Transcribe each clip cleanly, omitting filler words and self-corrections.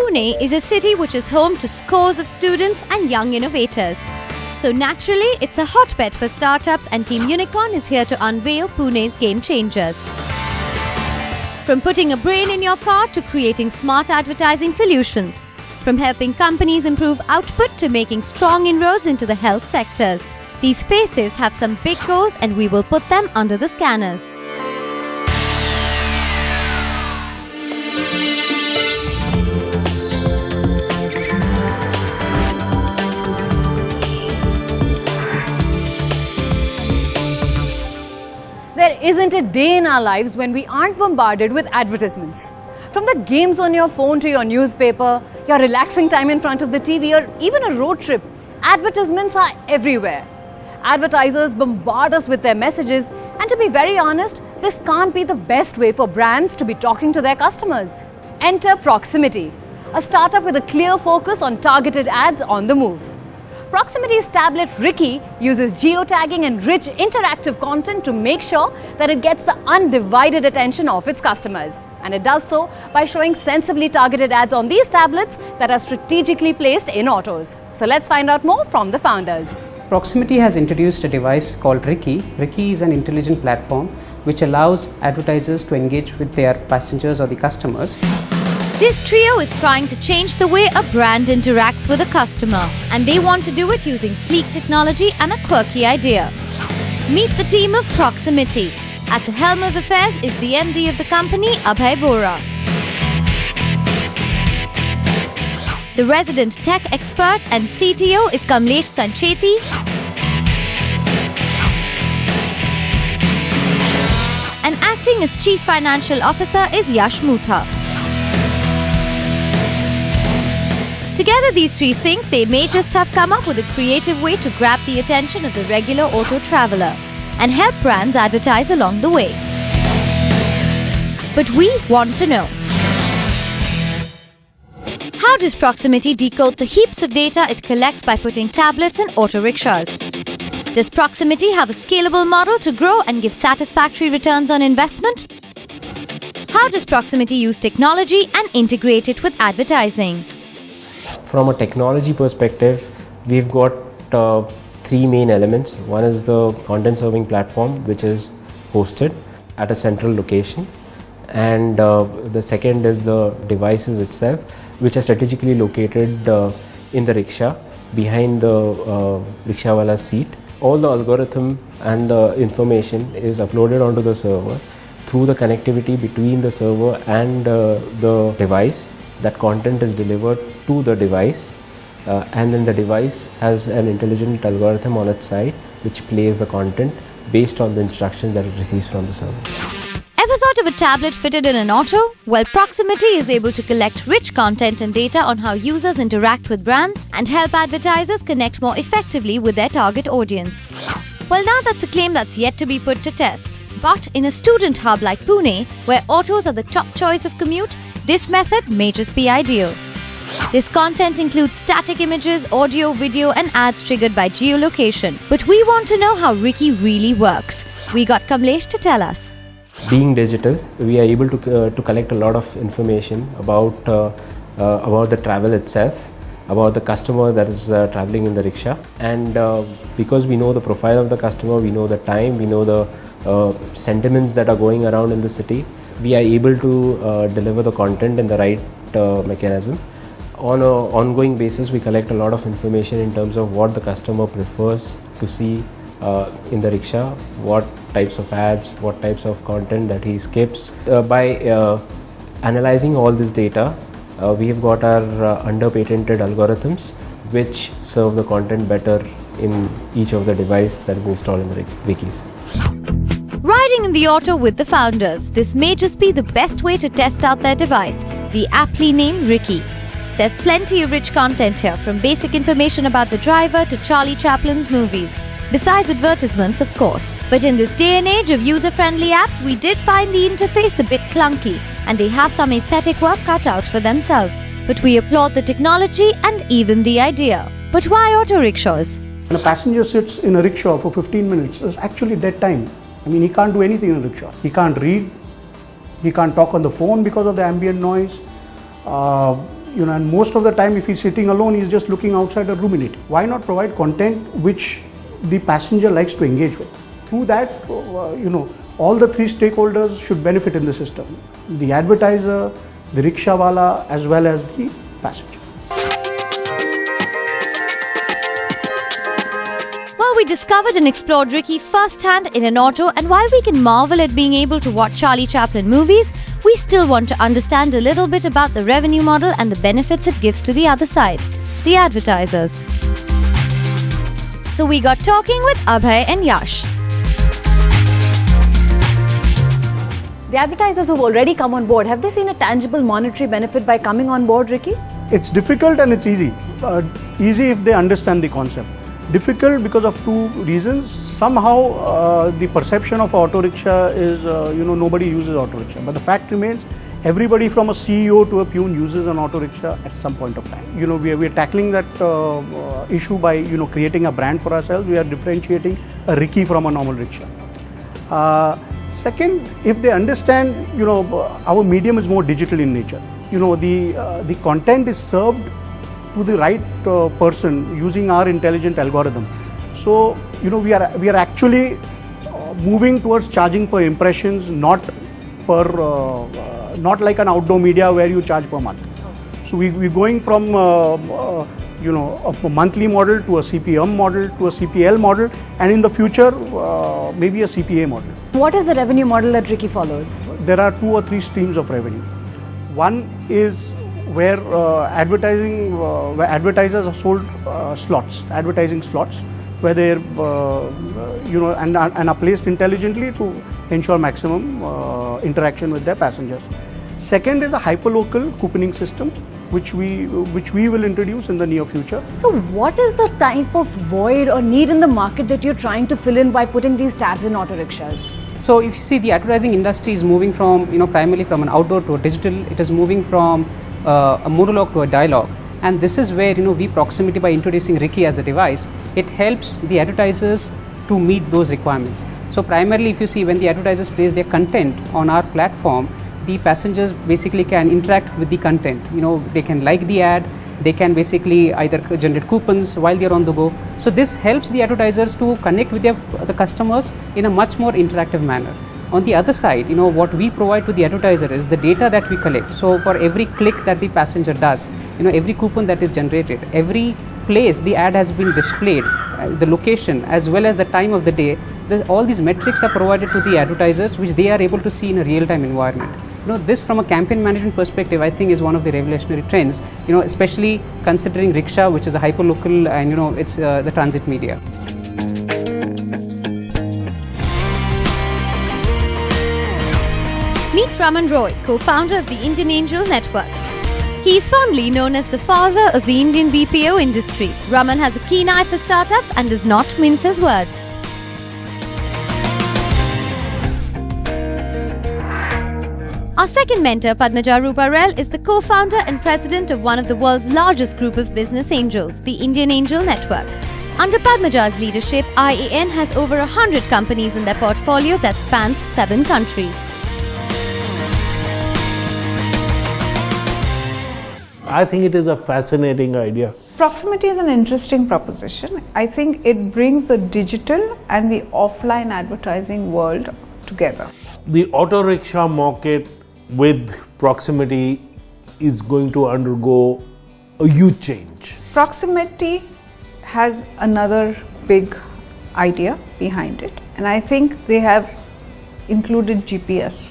Pune is a city which is home to scores of students and young innovators. So naturally, it's a hotbed for startups, and Team Unicorn is here to unveil Pune's game changers. From putting a brain in your car to creating smart advertising solutions. From helping companies improve output to making strong inroads into the health sectors. These faces have some big goals, and we will put them under the scanners. There isn't a day in our lives when we aren't bombarded with advertisements. From the games on your phone to your newspaper, your relaxing time in front of the TV, or even a road trip, advertisements are everywhere. Advertisers bombard us with their messages, and to be very honest, this can't be the best way for brands to be talking to their customers. Enter ProximiT, a startup with a clear focus on targeted ads on the move. ProximiT's tablet Ricky uses geotagging and rich interactive content to make sure that it gets the undivided attention of its customers. And it does so by showing sensibly targeted ads on these tablets that are strategically placed in autos. So let's find out more from the founders. ProximiT has introduced a device called Ricky. Ricky is an intelligent platform which allows advertisers to engage with their passengers or the customers. This trio is trying to change the way a brand interacts with a customer, and they want to do it using sleek technology and a quirky idea. Meet the team of ProximiT. At the helm of affairs is the MD of the company, Abhay Bora. The resident tech expert and CTO is Kamlesh Sancheti. And acting as Chief Financial Officer is Yash Mutha. Together, these three think they may just have come up with a creative way to grab the attention of the regular auto traveler and help brands advertise along the way. But we want to know, how does ProximiT decode the heaps of data it collects by putting tablets in auto rickshaws? Does ProximiT have a scalable model to grow and give satisfactory returns on investment? How does ProximiT use technology and integrate it with advertising? From a technology perspective, we've got three main elements. One is the content serving platform, which is hosted at a central location, and the second is the devices itself, which are strategically located in the rickshaw behind the rickshawala's seat. All the algorithm and the information is uploaded onto the server. Through the connectivity between the server and the device, that content is delivered to the device, and then the device has an intelligent algorithm on its side which plays the content based on the instructions that it receives from the server. Ever thought of a tablet fitted in an auto? Well, ProximiT is able to collect rich content and data on how users interact with brands and help advertisers connect more effectively with their target audience. Well, now that's a claim that's yet to be put to test. But in a student hub like Pune, where autos are the top choice of commute, this method may just be ideal. This content includes static images, audio, video, and ads triggered by geolocation. But we want to know how Ricky really works. We got Kamlesh to tell us. Being digital, we are able to collect a lot of information about the travel itself, about the customer that is traveling in the rickshaw, and because we know the profile of the customer, we know the time, we know the sentiments that are going around in the city, we are able to deliver the content in the right mechanism. On an ongoing basis, we collect a lot of information in terms of what the customer prefers to see in the rickshaw, what types of ads, what types of content that he skips. By analyzing all this data, we have got our under-patented algorithms which serve the content better in each of the device that is installed in the Rickies. Riding in the auto with the founders, this may just be the best way to test out their device, the aptly named Ricky. There's plenty of rich content here, from basic information about the driver to Charlie Chaplin's movies. Besides advertisements, of course. But in this day and age of user-friendly apps, we did find the interface a bit clunky, and they have some aesthetic work cut out for themselves. But we applaud the technology and even the idea. But why auto rickshaws? When a passenger sits in a rickshaw for 15 minutes, it's actually dead time. I mean, he can't do anything in a rickshaw. He can't read, he can't talk on the phone because of the ambient noise. and most of the time if he's sitting alone, he's just looking outside or ruminating. Why not provide content which the passenger likes to engage with? Through that, all the three stakeholders should benefit in the system: the advertiser, the rickshawala, as well as the passenger. Well, we discovered and explored Ricky firsthand in an auto, and while we can marvel at being able to watch Charlie Chaplin movies, we still want to understand a little bit about the revenue model and the benefits it gives to the other side, the advertisers. So we got talking with Abhay and Yash. The advertisers who've already come on board, have they seen a tangible monetary benefit by coming on board, Ricky? It's difficult and it's easy. Easy if they understand the concept. Difficult because of two reasons. Somehow the perception of auto rickshaw is, nobody uses auto rickshaw. But the fact remains, everybody from a CEO to a peon uses an auto rickshaw at some point of time. We are tackling that issue by, creating a brand for ourselves. We are differentiating a Ricky from a normal rickshaw. Second, if they understand, our medium is more digital in nature. The content is served to the right person using our intelligent algorithm. So, we are actually moving towards charging per impressions, not like an outdoor media where you charge per month. So we're going from a monthly model to a CPM model to a CPL model, and in the future maybe a CPA model. What is the revenue model that Ricky follows? There are 2 or 3 streams of revenue. One is where where advertisers are sold slots, advertising slots, where they're and are placed intelligently to ensure maximum interaction with their passengers. Second is a hyperlocal couponing system, which we will introduce in the near future. So what is the type of void or need in the market that you're trying to fill in by putting these tabs in auto rickshaws? So if you see, the advertising industry is moving from, primarily from an outdoor to a digital. It is moving from a monologue to a dialogue. And this is where, we ProximiT, by introducing Ricky as a device, it helps the advertisers to meet those requirements. So primarily, if you see, when the advertisers place their content on our platform, the passengers basically can interact with the content. They can like the ad, they can basically either generate coupons while they're on the go. So this helps the advertisers to connect with the customers in a much more interactive manner. On the other side, what we provide to the advertiser is the data that we collect. So for every click that the passenger does, every coupon that is generated, every place the ad has been displayed, the location as well as the time of the day, all these metrics are provided to the advertisers, which they are able to see in a real-time environment. This from a campaign management perspective, I think is one of the revolutionary trends, especially considering rickshaw, which is a hyperlocal, and it's the transit media. Meet Raman Roy, co-founder of the Indian Angel Network. He is fondly known as the father of the Indian BPO industry. Raman has a keen eye for startups and does not mince his words. Our second mentor, Padmaja Ruparel, is the co-founder and president of one of the world's largest group of business angels, the Indian Angel Network. Under Padmaja's leadership, IAN has over 100 companies in their portfolio that spans 7 countries. I think it is a fascinating idea. ProximiT is an interesting proposition. I think it brings the digital and the offline advertising world together. The auto rickshaw market with ProximiT is going to undergo a huge change. ProximiT has another big idea behind it, and I think they have included GPS,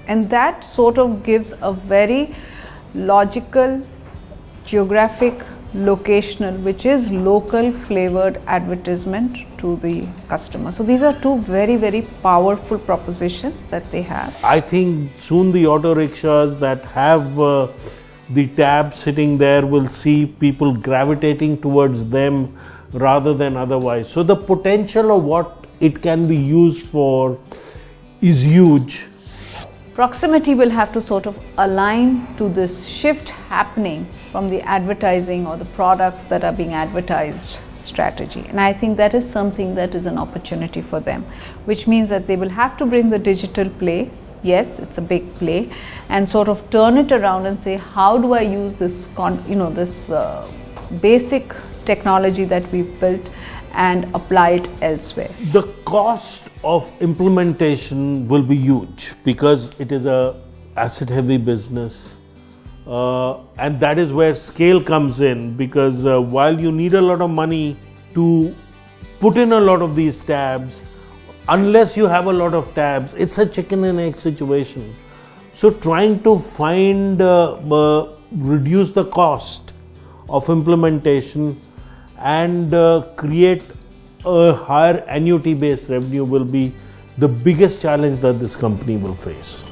and that sort of gives a very logical, geographic, locational, which is local flavored advertisement to the customer. So these are 2 very, very powerful propositions that they have. I think soon the auto rickshaws that have the tab sitting there will see people gravitating towards them rather than otherwise. So the potential of what it can be used for is huge. ProximiT will have to sort of align to this shift happening from the advertising or the products that are being advertised strategy. And I think that is something that is an opportunity for them, which means that they will have to bring the digital play yes, it's a big play, and sort of turn it around and say, how do I use this, this basic technology that we've built and apply it elsewhere? The cost of implementation will be huge because it is a asset-heavy business, and that is where scale comes in. Because while you need a lot of money to put in a lot of these tabs, unless you have a lot of tabs, it's a chicken and egg situation. So trying to find, reduce the cost of implementation and create a higher annuity based revenue will be the biggest challenge that this company will face.